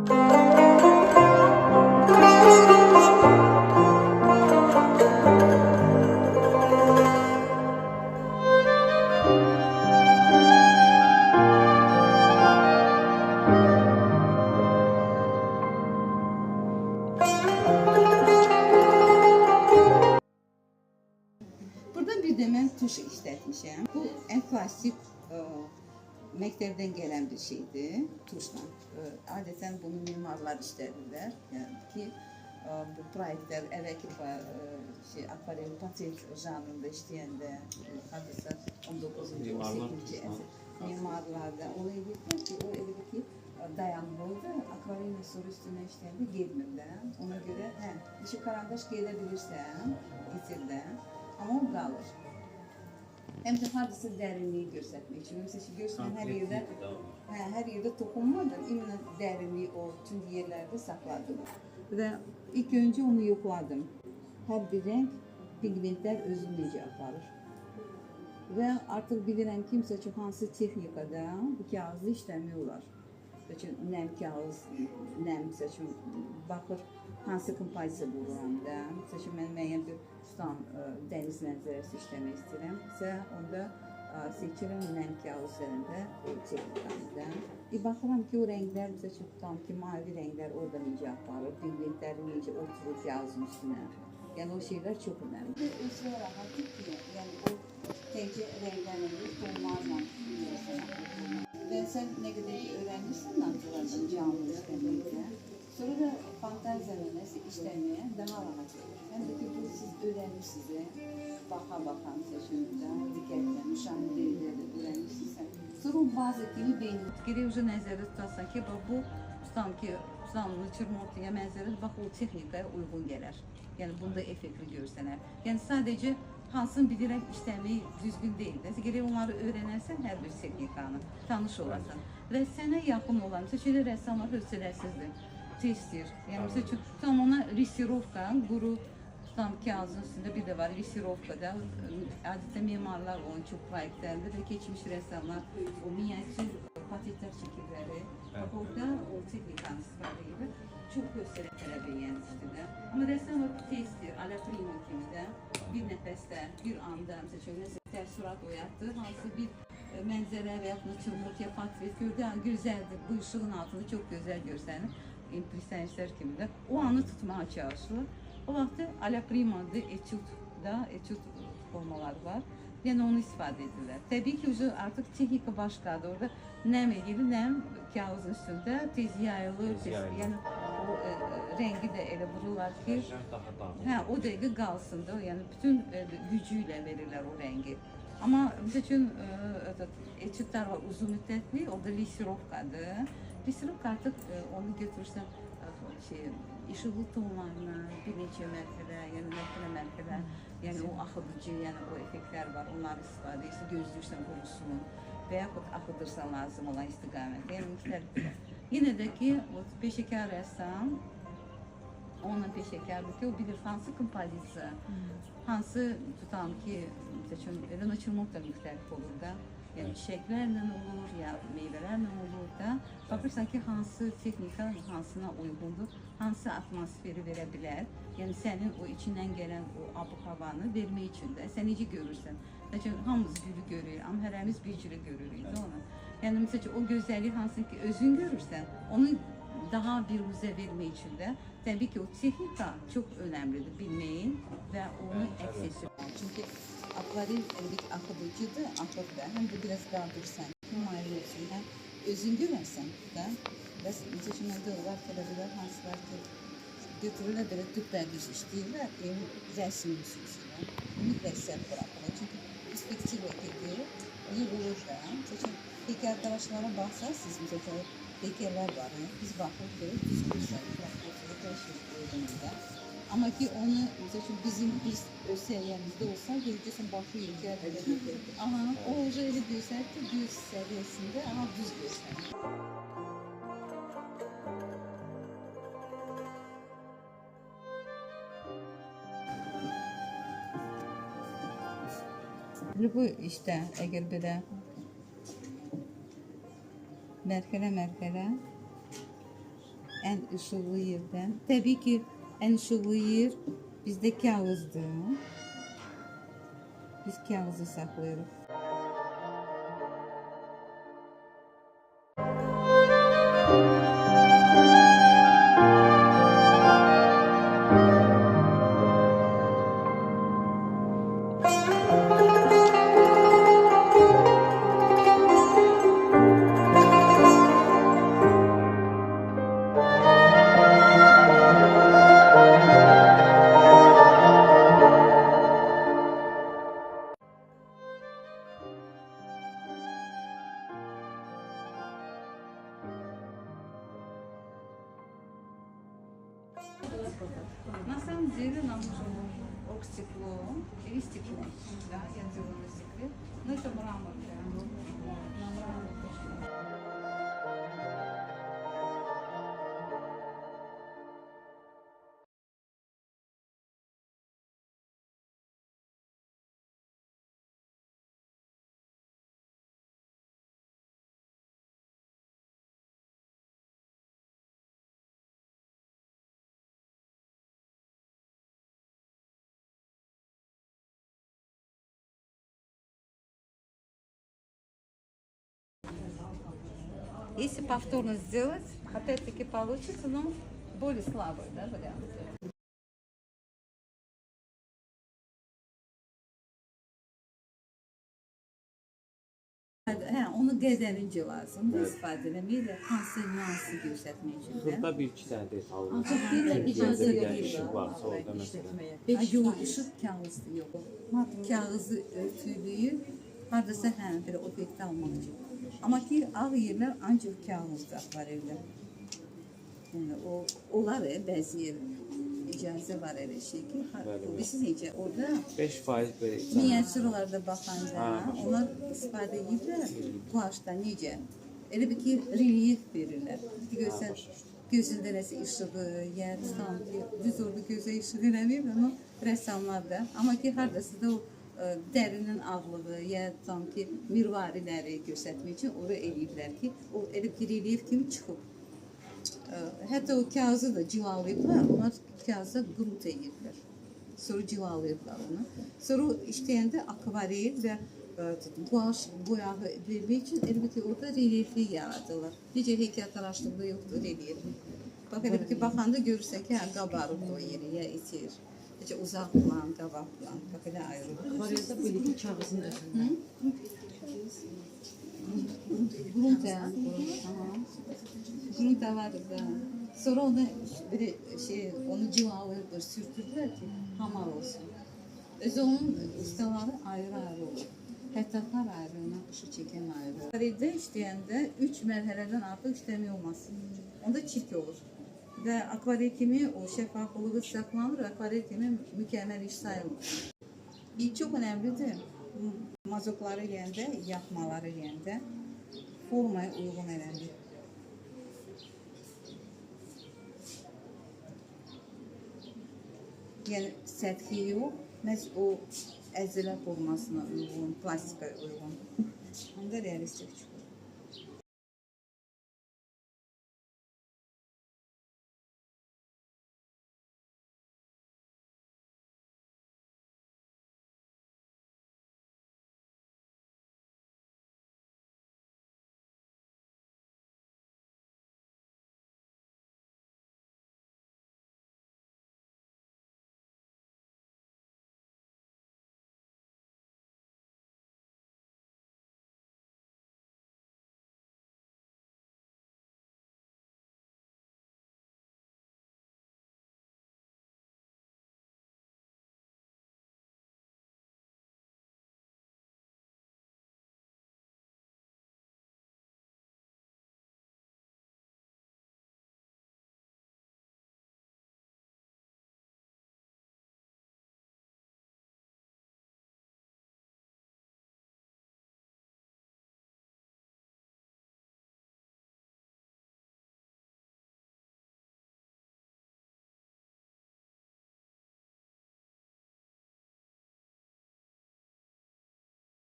Burada bir de mən tuş işlətmişəm. Bu ən klassik məktəbdən gələn bir şeydir, tuşla. Adətən bunu mimarlar işlədirlər. Yəni ki, bu proyektlər əvvəlki akvarel portret janrında işləyəndə, hardasa 19-cu, 18-ci əsr mimarlarda onu edirlər ki, o edir ki, dayanmalıdır, akvarel rəsuru üstünə işləyəndə gedmirlər. Ona görə, işi karandaş gedə bilirsən, itirlər. Amma o qalır. Həm də hardasa dərinliyi göstərmək üçün. Məsələn, görsən, hər yerdə toxunmadan, imенно dərinliyi o tüm yerlərdə saxladım. Və ilk öncə onu yoxladım. Hər bir rəng, pigmentlər özünü necə aparır. Və artıq bilirəm ki, məsələn, hansı texnikada bu kağızı işləmək olar. Məsələn, nəm kağız, nəm, məsələn, baxır, hansı kompozisiya qurulanda. Məsələn, mən müəyyən bir dəniz mənzərəsi işləmək istəyirəmsə, onda seçirəm nəm kağız üzərində texnikamızdan. Baxıram ki, o rənglər, məsələn, tutam ki, mavi rənglər orada necə aparır, pigmentləri necə oturur kağızın üstünə. Yəni, o şeylər çox önəmli. Özü rahatdır ki, yəni o təcə rənglərlə, tonlarla işləmək. Və sən nə qədər ki, öyrənirsən naturaldan canlı işləməkdə, sonra da fantaziyanı nəsə işləməyə daha rahat olur. Həm də ki, bu siz öyrənirsiniz, baxa-baxa, seçimdə, diqqətlə, müşahidə edələ öyrənirsinizsə. Sonra o bazı kimi beynin gərək uca nəzərdə tutarsan ki, bu tutam ki, çırmortaya mənzərə, bax, o texnikaya uyğun gələr. Yəni, bunda effektli görsənər. Yəni, sadəcə hansını bilirək işləmək düzgün deyil. Gərək onları öyrənərsən hər bir texnikanı, tanış olasan. Və sənə yaxın olan, məsələn, rəssamlar hövsələsizdir, tezdir. Yəni, məsələn, tam ona resirovka, quru tutam kağızın üstündə bir də var, resirovkada. Adətən mimarlar onun çox proyektlərində və keçmiş rəssamlar o minyatür patentlər çəkirləri. Orada o texnikanı istifadə edir. Çox göstərək tələb edən üstündə. Amma rəssamlar tezdir, ala prima kimi də bir nəfəsdə, bir anda, məsələn, təəssürat oyatdı, hansı bir mənzərə və yaxud çırmortaya portret gördü, gözəldir, bu işığın altında çox gözəl görsənir, impressionistlər kimi də. O anı tutmağa çalışır. O vaxtı ala primadır, etüd formaları var. Yəni onu istifadə edirlər. Təbii ki, artıq texnika başqadır. Orada nəm edir, nəm kağızın üstündə tez yayılır, yəni o rəngi də elə vururlar ki, o dəqiqə qalsın da, yəni bütün gücü ilə verirlər o rəngi. Amma məsəl üçün etüdlər var uzun müddətli, o da lisirovkadır. Lisirovka artıq onu götürürsən işıqlı tonlarına, bir neçə mərtəbə, yəni mərtəbə, yəni o axıdıcı, yəni o effektlər var, onları istifadə edirsən, gözləyirsən qurusun və yaxud axıdırsan lazım olan istiqamətdə, yəni müxtəlifdir. Yenə də ki, peşəkar rəssam, onunla peşəkardır ki, o bilir hansı kompozisiya, hansı tutam ki, elə açılmaq da müxtəlif olur da, yəni çiçəklərlə olur, ya meyvələrlə olur da, baxırsan ki, hansı texnika hansına uyğundur, hansı atmosferi verə bilər, yəni sənin o içindən gələn o ab-havanı vermək üçün də, sən necə görürsən? Məsələn, hamımız gülü görürük, amma hərəmiz bir cürə görürük də onu. Yəni, məsələn, o gözəlliyi hansını ki, özün görürsən, onu daha bir üzə vermək üçün də, təbii ki, o texnika çox önəmlidir, bilməyin və onu əks etdirmək. Çünki akvarel əlbəttə axıdıcıdır, axır da, həm də biraz qaldırsan, müayir olsun, həm özün görərsən da, və məsələn, məndə var tələbələr hansılar ki, götürürlər belə tüpbərdiş işləyirlər, rəsm üstündə, mütləq səhv bırakırlar, çünki perspektiv edir, yığılır da, məsələn, peki arkadaşlara baxsaq, siz məsələn, heykəllər var, biz baxırıq ki, düz göstərir, amma ki onu, məsələn, bizim öz səviyyəmizdə olsa, görəcəksən, başı heykəl belə götürür. Aha, o elə göstərir ki, düz səviyyəsində, amma düz göstərir. Bu işdə, əgər belə mərhələ-mərhələ en ışıklı yerden. Tabii ki en ışıklı yer bizde kağızdır. Biz kağızı saklıyoruz. На самом деле нам нужен оргстекло или стекло, да, я делаю на стекле, но это мрамор, да. На мрамор точно. Если повторно сделать, опять-таки получится, но более слабый, да, вариант. Onu qədərincə lazımdır istifadə eləmək və hansı nüansı göstərmək üçün də. Burada bir-iki dənə detal var. Ancaq bir də icazə Yerdə yox. işıq varsa orada məsələn. Yox, işıq kağızdır, yox. Kağızı örtülüyü hardasa belə obyekti almaq üçün. Amma ki, ağ yerlər ancaq kağızda akvarellər. Yəni, olar bəzi yer icazə var elə şey ki, siz necə orada 5% belə miniatürlarda baxanda onlar istifadə edirlər quaşda necə? Elə bir ki, relyef verirlər. Görsən, gözündə nəsə işığı, ya tutan ki, düz orada gözə işıq eləməyib, amma rəssamlar da. Amma ki, hardasa da o dərinin ağlığı, ya tutan ki, mirvariləri göstərmək üçün oraya eləyiblər ki, o elə bir ki, relyef kimi çıxıb. Hətta o kağızı da cilalayıblar, onlar kağıza qrut edirlər. Sonra cilalayıblar onu. Sonra işləyəndə akvarel və guaş boyağı vermək üçün elə bir ki, orada relyefli yaradırlar. Necə heykəltaraşlıqda yoxdur relyef. Bax, elə bir ki, baxanda görürsən ki, qabarıb o yeri, ya itir. Necə uzaq plan, qabaq plan, bax, elə ayrılır. Akvaryumda böyle bir kağızın üstünde. Grunt ya. Grunt da vardı da. Sonra onu böyle onu cilalayıp sürtürdüler ki hamar olsun. Öz onun ustaları ayrı olur. Xəttatlar ayrı, nakışı çəkən ayrı. Akvareldə işləyəndə 3 mərhələdən artıq işləmək olmaz. Onda çirk olur. Və akvarel kimi o şəffaflığı saxlanır, akvarel kimi mükəmməl iş sayılmır. Bir çox önəmlidir. Mazokları yeyəndə, yaxmaları yeyəndə formaya uyğun eləmir. Yəni səthi yox, məhz o əzələ formasına uyğun, plastikaya uyğun. Onda realistik çıxır.